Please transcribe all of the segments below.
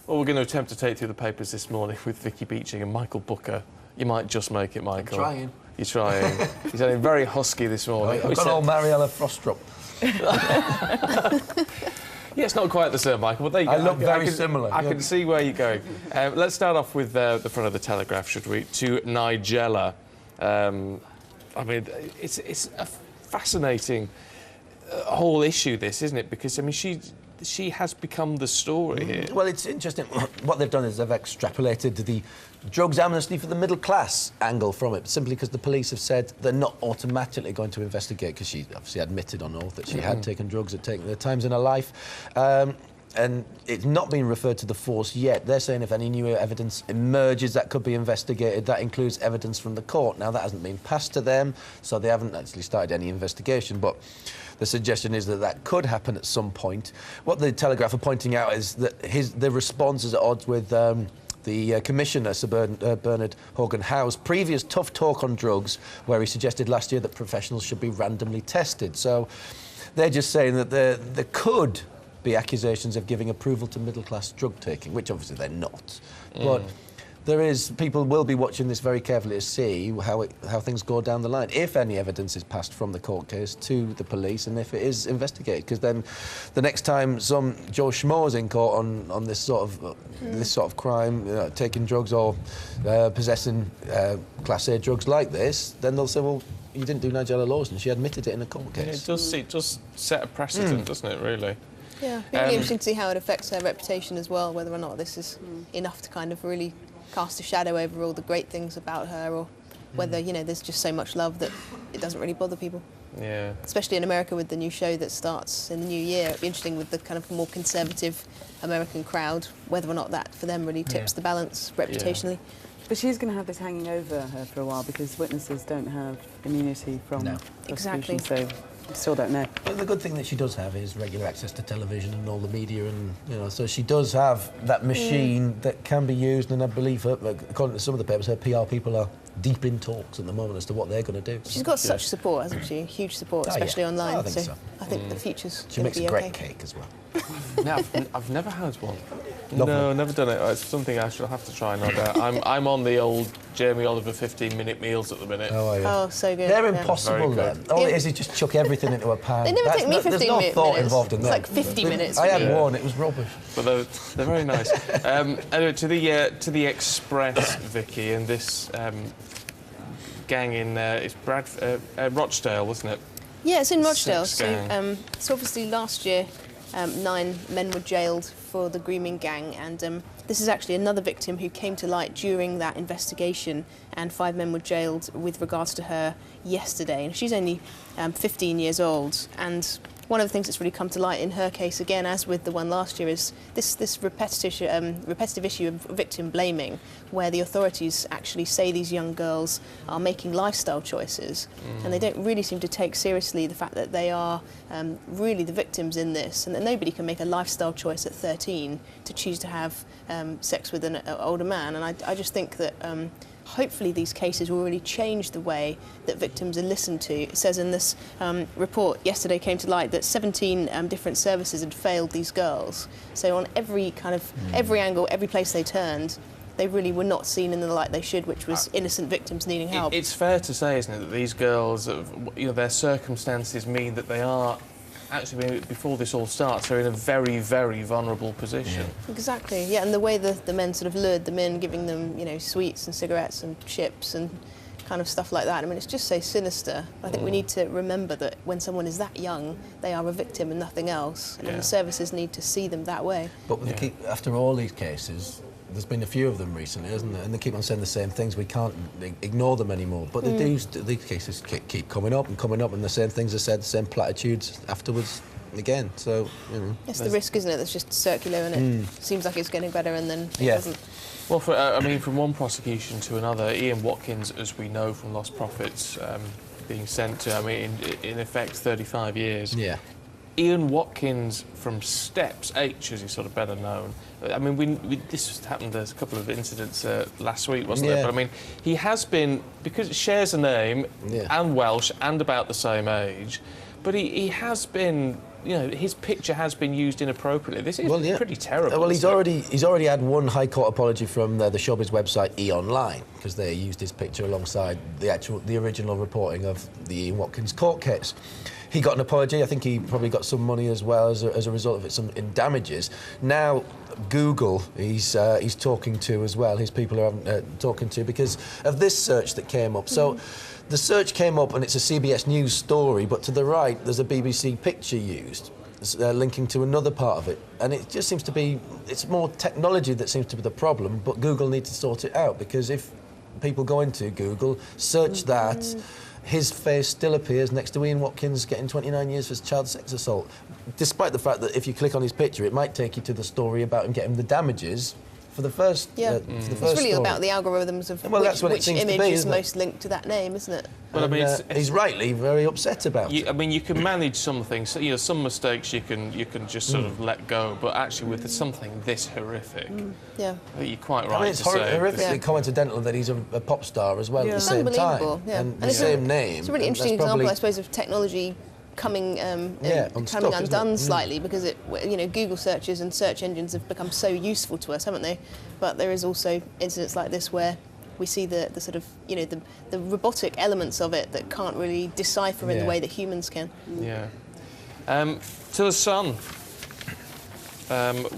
Well, we're going to attempt to take through the papers this morning with Vicky Beeching and Michael Booker. You might just make it, Michael. I'm trying. You're trying. You're sounding very husky this morning. I've got old Mariella Frostrup. Yeah, it's not quite the same, Michael, but there you go. I look very similar. I can see where you're going. Let's start off with the front of the Telegraph, should we? To Nigella. I mean, it's a fascinating whole issue, this, isn't it? Because, I mean, she has become the story here. Well, it's interesting. What they've done is they've extrapolated the drugs amnesty for the middle class angle from it, simply because the police have said they're not automatically going to investigate, because she obviously admitted on oath that she had taken drugs at taken times in her life. And it's not been referred to the force yet. They're saying if any new evidence emerges, that could be investigated. That includes evidence from the court. Now, that hasn't been passed to them, so they haven't actually started any investigation, but the suggestion is that that could happen at some point. What the Telegraph are pointing out is that the response is at odds with the Commissioner, Sir Bernard Horgan-Howe's previous tough talk on drugs, where he suggested last year that professionals should be randomly tested. So they're just saying that there could be accusations of giving approval to middle-class drug taking, which obviously they're not. But people will be watching this very carefully to see how things go down the line, if any evidence is passed from the court case to the police, and if it is investigated, because then the next time some Joe Schmo is in court on this sort of crime, taking drugs or possessing Class A drugs like this, then they'll say, well, you didn't do Nigella Lawson. She admitted it in a court case. Yeah, it does set a precedent, doesn't it, really? Yeah, it'll be really interesting to see how it affects her reputation as well, whether or not this is enough to kind of really cast a shadow over all the great things about her, or whether, you know, there's just so much love that it doesn't really bother people. Yeah. Especially in America with the new show that starts in the new year. It'll be interesting with the kind of more conservative American crowd, whether or not that for them really tips the balance reputationally. Yeah. But she's going to have this hanging over her for a while, because witnesses don't have immunity from prosecution, so I still don't know. But the good thing that she does have is regular access to television and all the media, and so she does have that machine that can be used. And I believe, according to some of the papers, her PR people are deep in talks at the moment as to what they're going to do. She's got such support, hasn't she? Huge support, especially online. I think so. I think the future's She makes a great cake as well. No, I've never had one. Lovely. No, never done it. It's something I shall have to try, no doubt. I'm on the old Jamie Oliver 15-minute meals at the minute. Oh, are you? Oh, so good. They're impossible, Very then. All it is just chuck everything into a pan. They never take me 15 minutes. There's no thought involved in that. It's like 50 minutes. I had one, it was rubbish. But they're very nice. Anyway, to the Express, Vicky, and this gang in it's Rochdale, wasn't it? Yeah, it's in Rochdale. Sex So obviously last year 9 men were jailed for the grooming gang, and this is actually another victim who came to light during that investigation, and 5 men were jailed with regards to her yesterday. And she's only 15 years old, and one of the things that's really come to light in her case, again, as with the one last year, is this repetitive issue of victim blaming, where the authorities actually say these young girls are making lifestyle choices, and they don't really seem to take seriously the fact that they are really the victims in this, and that nobody can make a lifestyle choice at 13 to choose to have sex with an older man. And I just think that hopefully these cases will really change the way that victims are listened to. It says in this report yesterday came to light that 17 different services had failed these girls. So on every kind of every angle, every place they turned, they really were not seen in the light they should, which was innocent victims needing help. It's fair to say, isn't it, that these girls, their circumstances mean that they are actually, before this all starts, they're in a very, very vulnerable position. Yeah. Exactly, yeah, and the way the men sort of lured them in, giving them, sweets and cigarettes and chips and kind of stuff like that. I mean, it's just so sinister. I think we need to remember that when someone is that young, they are a victim and nothing else, and the services need to see them that way. But after all these cases, there's been a few of them recently, hasn't there? And they keep on saying the same things. We can't ignore them anymore. But these cases keep coming up, and the same things are said, the same platitudes afterwards again. So, It's the risk, isn't it? That's just circular, and it seems like it's getting better, and then it doesn't. Well, from one prosecution to another, Ian Watkins, as we know from Lost Profits, being sent to, in effect, 35 years. Yeah. Ian Watkins from Steps H, as he's sort of better known. This happened. There's a couple of incidents last week, wasn't there? But he has been, because it shares a name and Welsh and about the same age, but he has been you know, his picture has been used inappropriately. This is pretty terrible. Well, he's already had one High Court apology from the showbiz website E-Online, because they used his picture alongside the original reporting of the Ian Watkins court case. He got an apology. I think he probably got some money as well as a result of it, some in damages. Now, Google, he's talking to as well. His people are talking to because of this search that came up. So, the search came up and it's a CBS News story, but to the right there's a BBC picture used, linking to another part of it. And it just seems to be, it's more technology that seems to be the problem. But Google needs to sort it out, because if people go into Google, search that. His face still appears next to Ian Watkins getting 29 years for child sex assault, despite the fact that if you click on his picture, it might take you to the story about him getting the damages for the first. It's really about the algorithms of which image is most linked to that name, isn't it? Well, I mean, he's rightly very upset about it. I mean, you can manage some things. You know, some mistakes you can just sort of let go, but actually with something this horrific, yeah, you're quite right. I mean, it's to say horrifically coincidental that he's a pop star as well at the same time, and the it's same name. It's a really interesting example, I suppose, of technology coming undone slightly, because Google searches and search engines have become so useful to us, haven't they? But there is also incidents like this where we see the sort of the robotic elements of it that can't really decipher in the way that humans can. Yeah. To the Sun.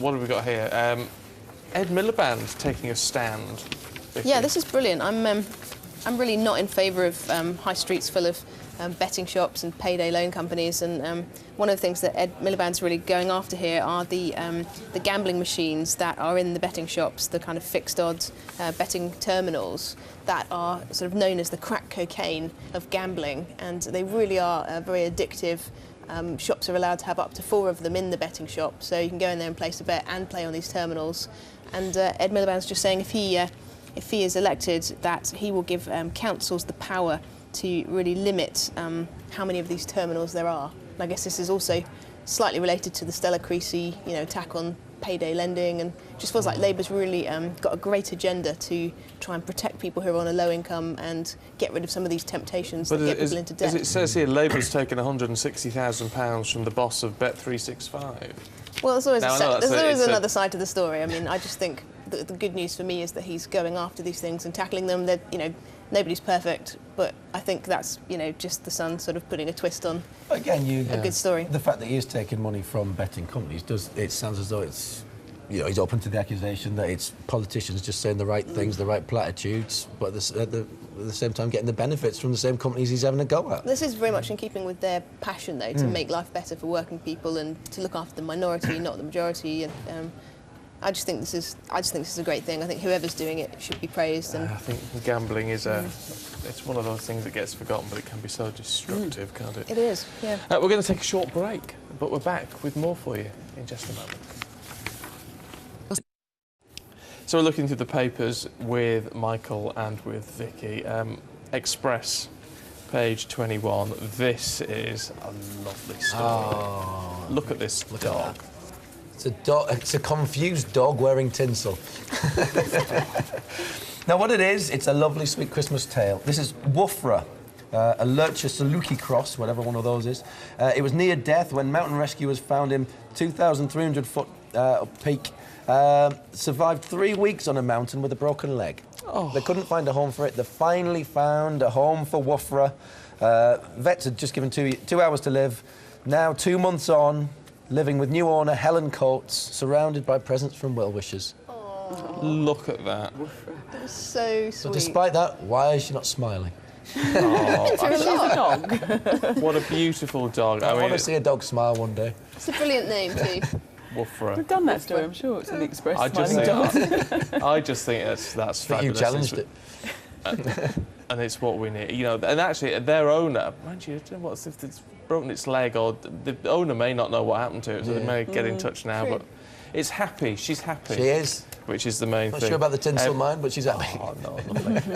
What have we got here? Ed Miliband taking a stand. Vicky. Yeah, this is brilliant. I'm really not in favour of high streets full of betting shops and payday loan companies, and one of the things that Ed Miliband's really going after here are the gambling machines that are in the betting shops, the kind of fixed odds betting terminals that are sort of known as the crack cocaine of gambling, and they really are very addictive. Shops are allowed to have up to 4 of them in the betting shop, so you can go in there and place a bet and play on these terminals. And Ed Miliband's just saying if he is elected, that he will give councils the power to really limit how many of these terminals there are. And I guess this is also slightly related to the Stella Creasy, attack on payday lending, and it just feels like Labour's really got a great agenda to try and protect people who are on a low income and get rid of some of these temptations that get people into debt. As it says here, Labour's taken £160,000 from the boss of Bet365. Well, there's always another side to the story. I mean, I just think the good news for me is that he's going after these things and tackling them. That nobody's perfect, but I think that's just the Sun sort of putting a twist on a good story. The fact that he is taking money from betting companies it sounds as though it's he's open to the accusation that it's politicians just saying the right things, the right platitudes, but at the same time getting the benefits from the same companies he's having a go at. This is very much in keeping with their passion, though, to make life better for working people and to look after the minority, not the majority. And I just think this is a great thing. I think whoever's doing it should be praised. And I think gambling is it's one of those things that gets forgotten, but it can be so destructive, can't it? It is, yeah. We're going to take a short break, but we're back with more for you in just a moment. So we're looking through the papers with Michael and with Vicky. Express, page 21. This is a lovely story. Oh, look at this dog. It's a dog. It's a confused dog wearing tinsel. Now, what it is, it's a lovely, sweet Christmas tale. This is Woofra, a Lurcher Saluki cross, whatever one of those is. It was near death when mountain rescuers found him 2,300-foot peak. Survived 3 weeks on a mountain with a broken leg. Oh. They couldn't find a home for it. They finally found a home for Woofra. Vets had just given 2 hours to live. Now, 2 months on, living with new owner Helen Coates, surrounded by presents from well-wishers. Look at that. That was so sweet. But despite that, why is she not smiling? Oh, she's a dog. What a beautiful dog. I want to see a dog smile one day. It's a brilliant name, too. Woofra. We've done that story, I'm sure. It's an Express I just think that's fabulous. You challenged it. And it's what we need. And actually, their owner, mind you, what's if it's broken its leg, or the owner may not know what happened to it, so they may get in touch now. True. But it's happy. She's happy. She is. Which is the main thing. Not sure about the tinsel mind, but she's happy. Oh, no,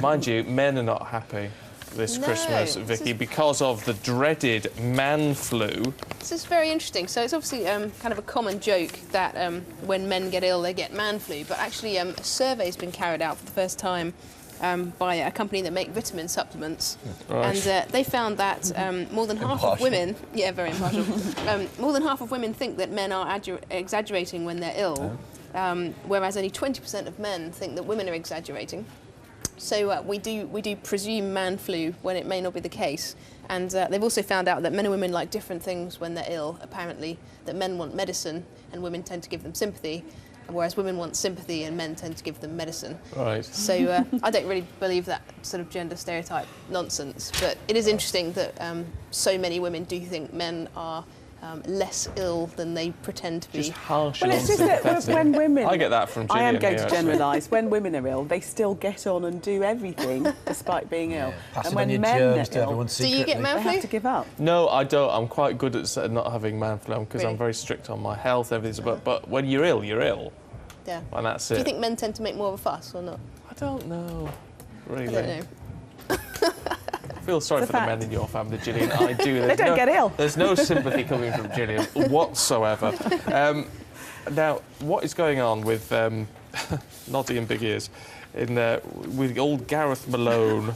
mind you, men are not happy this Christmas, Vicky, because of the dreaded man flu. This is very interesting. So it's obviously kind of a common joke that when men get ill, they get man flu. But actually, a survey's been carried out for the first time by a company that make vitamin supplements. Right. And they found that more than half of women, yeah, very impartial, more than half of women think that men are exaggerating when they're ill, whereas only 20% of men think that women are exaggerating. So we do presume man flu when it may not be the case. And they've also found out that men and women like different things when they're ill, apparently, that men want medicine and women tend to give them sympathy, whereas women want sympathy and men tend to give them medicine. Right. So I don't really believe that sort of gender stereotype nonsense, but it is interesting that so many women do think men are less ill than they pretend to be. Just harsh Well, and it's just that unsympathetic. when women... I get that from Gillian. I am going here, to actually. generalise. When women are ill, they still get on and do everything despite being ill. Passing And when on your men germs are to ill, everyone Do secretly. you get man they flu? have to give up. No, I don't. I'm quite good at not having man flu because Really? I'm very strict on my health, everything. But when you're ill, you're ill. Yeah. And that's Do it. you think men tend to make more of a fuss or not? I don't know. Really. I don't know. I feel sorry It's for a the men fact. in your family, Gillian. I do. They don't get ill. There's no sympathy coming from Gillian whatsoever. Now, what is going on with Noddy and Big Ears with old Gareth Malone?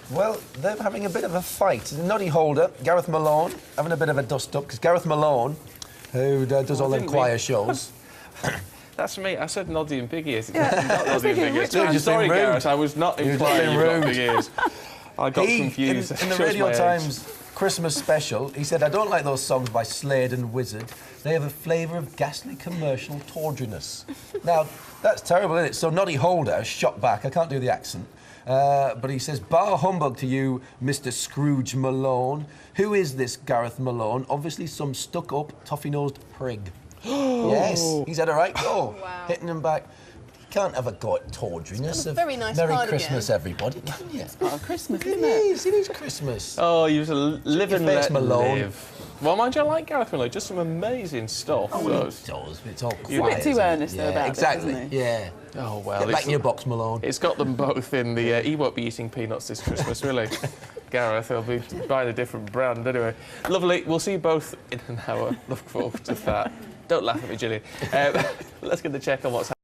Well, they're having a bit of a fight. Noddy Holder, Gareth Malone, having a bit of a dust-up, because Gareth Malone, who does all them didn't choir we? shows... That's me. I said Noddy and Big Ears. It's Yeah, not I was Noddy and thinking, Big Ears. which one? I'm Just sorry, being rude. Gareth. I was not You're just implying being you've got rude. big ears. I got confused. In the Shows Radio my age. Times Christmas special, he said, I don't like those songs by Slade and Wizard. They have a flavour of ghastly commercial tawdriness. Now, that's terrible, isn't it? So Noddy Holder shot back. I can't do the accent. But he says, bar humbug to you, Mr. Scrooge Malone. Who is this Gareth Malone? Obviously some stuck-up, toffee-nosed prig. Yes, he's had a right go. Wow. Hitting him back. You can't have a go at tawdriness. a very nice Merry cardigan. Christmas, everybody, can you? Oh, Christmas, It isn't it? is Christmas. Oh, you was a live and your face, let Malone. live. Well, mind you, I like Gareth Malone. Just some amazing stuff. Oh, So- it does, but it's all quiet. You're a bit too isn't it? earnest, though, Yeah, about it, exactly. isn't he? Yeah. Oh, well. Get back it's- in your box, Malone. It's got them both in the... he won't be eating peanuts this Christmas, really. Gareth, he'll be buying a different brand anyway. Lovely. We'll see you both in an hour. Look forward to that. Don't laugh at me, Gillian. Let's get the check on what's happening.